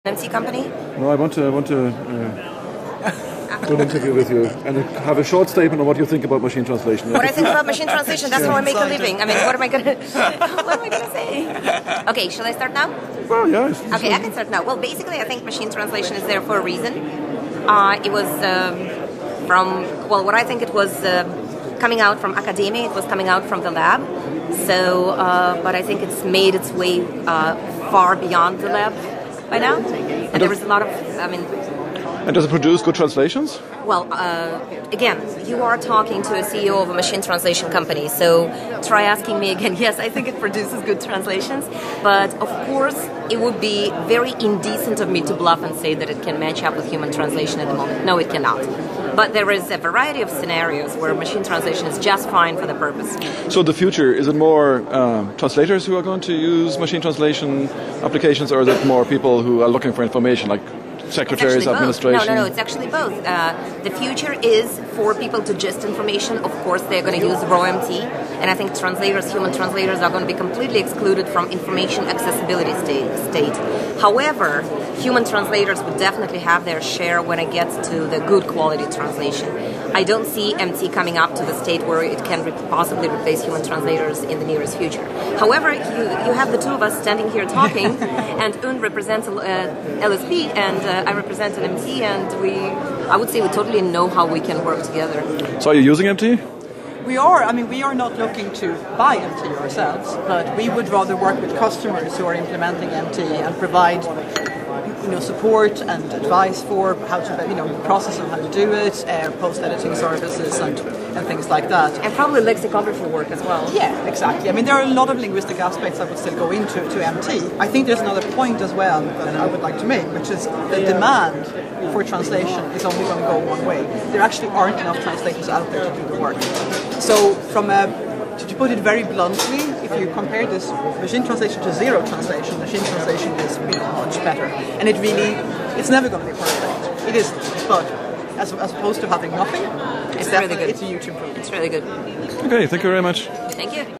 MC company? No, I want to do an interview with you and have a short statement on what you think about machine translation. What I think about machine translation, that's how I make a living. I mean, what am I gonna say? Okay, shall I start now? Well, yeah. Okay, I can start now. Well, basically, I think machine translation is there for a reason. It was what I think it was coming out from academia, it was coming out from the lab. So, but I think it's made its way far beyond the lab by now. And there is a lot of, And does it produce good translations? Well, again, you are talking to a CEO of a machine translation company, so try asking me again. Yes, I think it produces good translations, but of course it would be very indecent of me to bluff and say that it can match up with human translation at the moment. No, it cannot. But there is a variety of scenarios where machine translation is just fine for the purpose. So in the future, is it more translators who are going to use machine translation applications, or is it more people who are looking for information, like secretaries, administration? No, it's actually both. The future is for people to gist information. Of course, they're going to use raw MT, and I think translators, human translators, are going to be completely excluded from information accessibility state. However, human translators would definitely have their share when it gets to the good quality translation. I don't see MT coming up to the state where it can possibly replace human translators in the nearest future. However, you have the two of us standing here talking, and Un represents LSP, and I represent an MT, and I would say we totally know how we can work together. So are you using MT? We are. I mean, we are not looking to buy MT ourselves, but we would rather work with customers who are implementing MT and provide support and advice for how to, the process of how to do it, post-editing services and things like that. And probably lexicography work as well. Yeah, exactly. I mean, there are a lot of linguistic aspects that would still go into MT. I think there's another point as well that I would like to make, which is the demand for translation is only going to go one way. There actually aren't enough translators out there to do the work. So to put it very bluntly, if you compare this machine translation to zero translation, machine translation is much better. And it's never going to be perfect. It isn't. But as opposed to having nothing, it's really good. It's a huge improvement. It's really good. Okay, thank you very much. Thank you.